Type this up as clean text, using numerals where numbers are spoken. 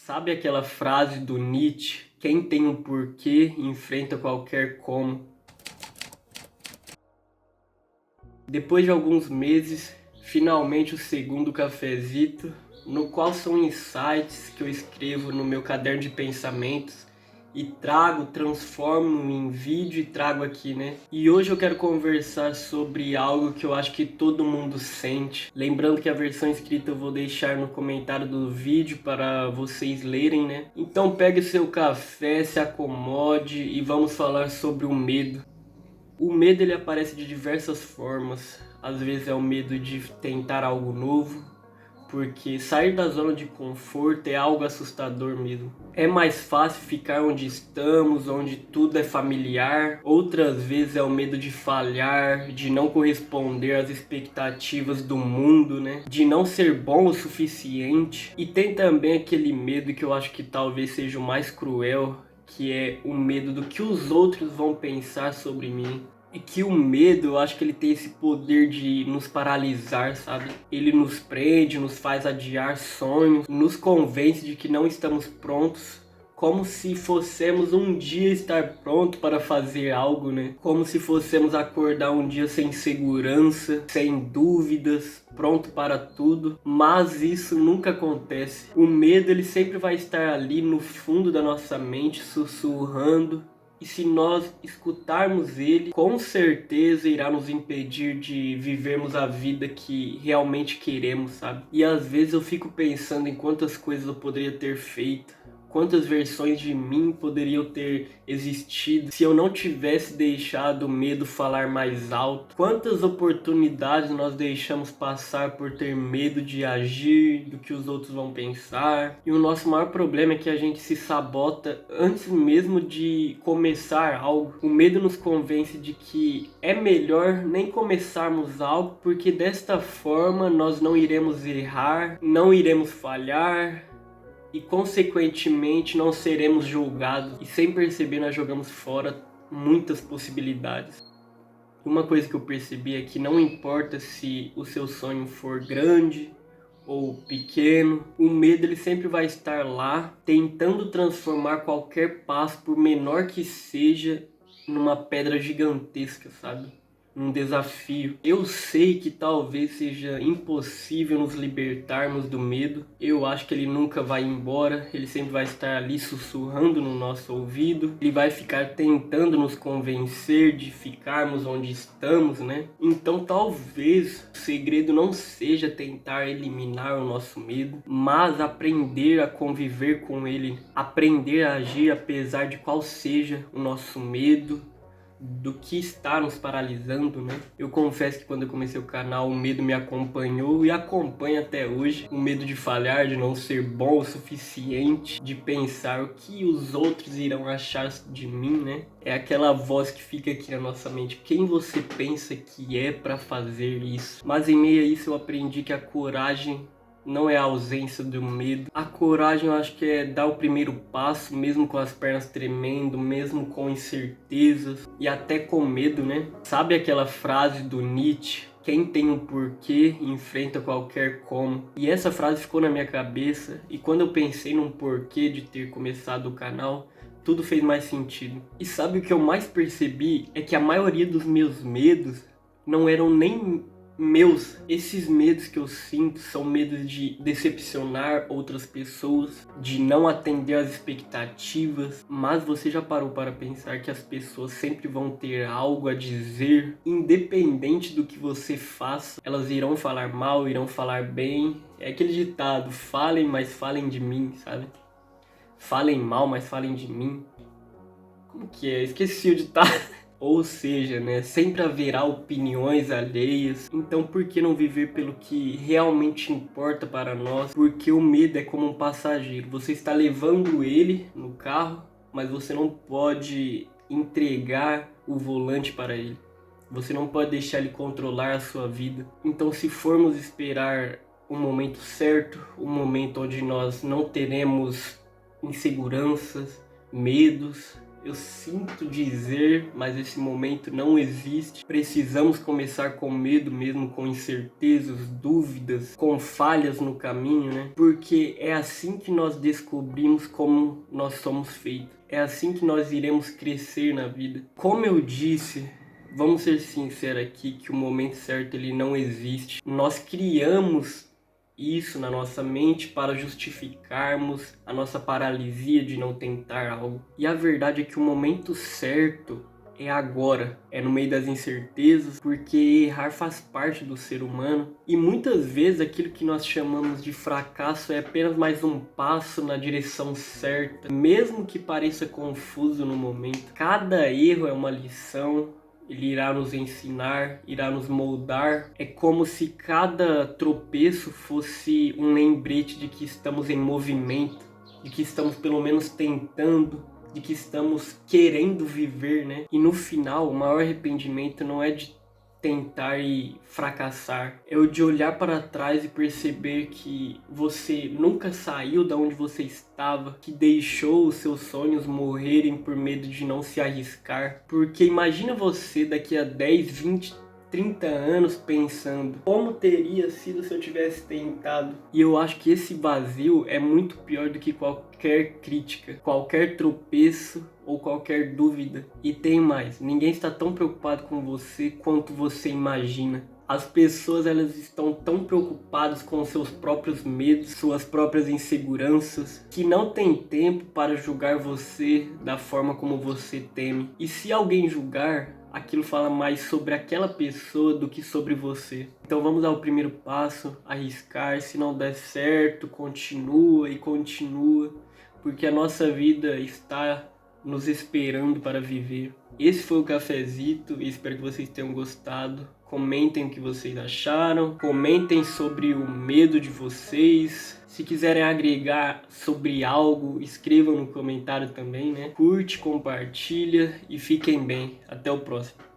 Sabe aquela frase do Nietzsche? Quem tem um porquê enfrenta qualquer como. Depois de alguns meses, finalmente o segundo cafezito, no qual são insights que eu escrevo no meu caderno de pensamentos e transformo em vídeo e trago aqui, né? E hoje eu quero conversar sobre algo que eu acho que todo mundo sente. Lembrando que a versão escrita eu vou deixar no comentário do vídeo para vocês lerem, né? Então pegue seu café, se acomode e vamos falar sobre o medo. O medo ele aparece de diversas formas. Às vezes é o medo de tentar algo novo, porque sair da zona de conforto é algo assustador mesmo. É mais fácil ficar onde estamos, onde tudo é familiar. Outras vezes é o medo de falhar, de não corresponder às expectativas do mundo, né? De não ser bom o suficiente. E tem também aquele medo que eu acho que talvez seja o mais cruel, que é o medo do que os outros vão pensar sobre mim. É que o medo, eu acho que ele tem esse poder de nos paralisar, sabe? Ele nos prende, nos faz adiar sonhos, nos convence de que não estamos prontos, como se fossemos um dia estar pronto para fazer algo, né? Como se fossemos acordar um dia sem segurança, sem dúvidas, pronto para tudo, mas isso nunca acontece. O medo ele sempre vai estar ali no fundo da nossa mente, sussurrando. E se nós escutarmos ele, com certeza irá nos impedir de vivermos a vida que realmente queremos, sabe? E às vezes eu fico pensando em quantas coisas eu poderia ter feito, quantas versões de mim poderiam ter existido se eu não tivesse deixado o medo falar mais alto. Quantas oportunidades nós deixamos passar por ter medo de agir, do que os outros vão pensar. E o nosso maior problema é que a gente se sabota antes mesmo de começar algo. O medo nos convence de que é melhor nem começarmos algo, porque desta forma nós não iremos errar, não iremos falhar, e consequentemente não seremos julgados, e sem perceber nós jogamos fora muitas possibilidades. Uma coisa que eu percebi é que não importa se o seu sonho for grande ou pequeno, o medo ele sempre vai estar lá, tentando transformar qualquer passo, por menor que seja, numa pedra gigantesca, sabe? Um desafio. Eu sei que talvez seja impossível nos libertarmos do medo. Eu acho que ele nunca vai embora. Ele sempre vai estar ali sussurrando no nosso ouvido. Ele vai ficar tentando nos convencer de ficarmos onde estamos, né? Então talvez o segredo não seja tentar eliminar o nosso medo, mas aprender a conviver com ele, aprender a agir apesar de qual seja o nosso medo, do que está nos paralisando, né? Eu confesso que quando eu comecei o canal, o medo me acompanhou e acompanha até hoje. O medo de falhar, de não ser bom o suficiente, de pensar o que os outros irão achar de mim, né? É aquela voz que fica aqui na nossa mente. Quem você pensa que é para fazer isso? Mas em meio a isso eu aprendi que a coragem não é a ausência do medo. A coragem eu acho que é dar o primeiro passo, mesmo com as pernas tremendo, mesmo com incertezas e até com medo, né? Sabe aquela frase do Nietzsche? Quem tem um porquê enfrenta qualquer como. E essa frase ficou na minha cabeça, e quando eu pensei num porquê de ter começado o canal, tudo fez mais sentido. E sabe o que eu mais percebi? É que a maioria dos meus medos não eram nem meus. Esses medos que eu sinto são medos de decepcionar outras pessoas, de não atender às expectativas. Mas você já parou para pensar que as pessoas sempre vão ter algo a dizer, independente do que você faça? Elas irão falar mal, irão falar bem. É aquele ditado: falem, mas falem de mim, sabe? Falem mal, mas falem de mim. Como que é? Esqueci o ditado. Ou seja, né, sempre haverá opiniões alheias, então por que não viver pelo que realmente importa para nós? Porque o medo é como um passageiro, você está levando ele no carro, mas você não pode entregar o volante para ele. Você não pode deixar ele controlar a sua vida. Então se formos esperar o momento certo, o momento onde nós não teremos inseguranças, medos, Eu sinto dizer, mas esse momento não existe. Precisamos começar com medo mesmo, com incertezas, dúvidas, com falhas no caminho, né? Porque é assim que nós descobrimos como nós somos feitos. É assim que nós iremos crescer na vida. Como eu disse, vamos ser sinceros aqui que o momento certo ele não existe. Nós criamos isso na nossa mente para justificarmos a nossa paralisia de não tentar algo. E a verdade é que o momento certo é agora, é no meio das incertezas, porque errar faz parte do ser humano e muitas vezes aquilo que nós chamamos de fracasso é apenas mais um passo na direção certa, mesmo que pareça confuso no momento. Cada erro é uma lição. Ele irá nos ensinar, irá nos moldar. É como se cada tropeço fosse um lembrete de que estamos em movimento, de que estamos pelo menos tentando, de que estamos querendo viver, né? E no final, o maior arrependimento não é de tentar e fracassar, é o de olhar para trás e perceber que você nunca saiu da onde você estava, que deixou os seus sonhos morrerem por medo de não se arriscar. Porque imagina você daqui a 10, 20, 30 anos pensando como teria sido se eu tivesse tentado. E eu acho que esse vazio é muito pior do que qualquer crítica, qualquer tropeço ou qualquer dúvida. E tem mais, ninguém está tão preocupado com você quanto você imagina. As pessoas elas estão tão preocupadas com seus próprios medos, suas próprias inseguranças, que não tem tempo para julgar você da forma como você teme. E se alguém julgar, aquilo fala mais sobre aquela pessoa do que sobre você. Então vamos ao primeiro passo, arriscar. Se não der certo, continua e continua, porque a nossa vida está nos esperando para viver. Esse foi o Cafezito e espero que vocês tenham gostado. Comentem o que vocês acharam, comentem sobre o medo de vocês. Se quiserem agregar sobre algo, escrevam no comentário também, né? Curte, compartilha e fiquem bem. Até o próximo.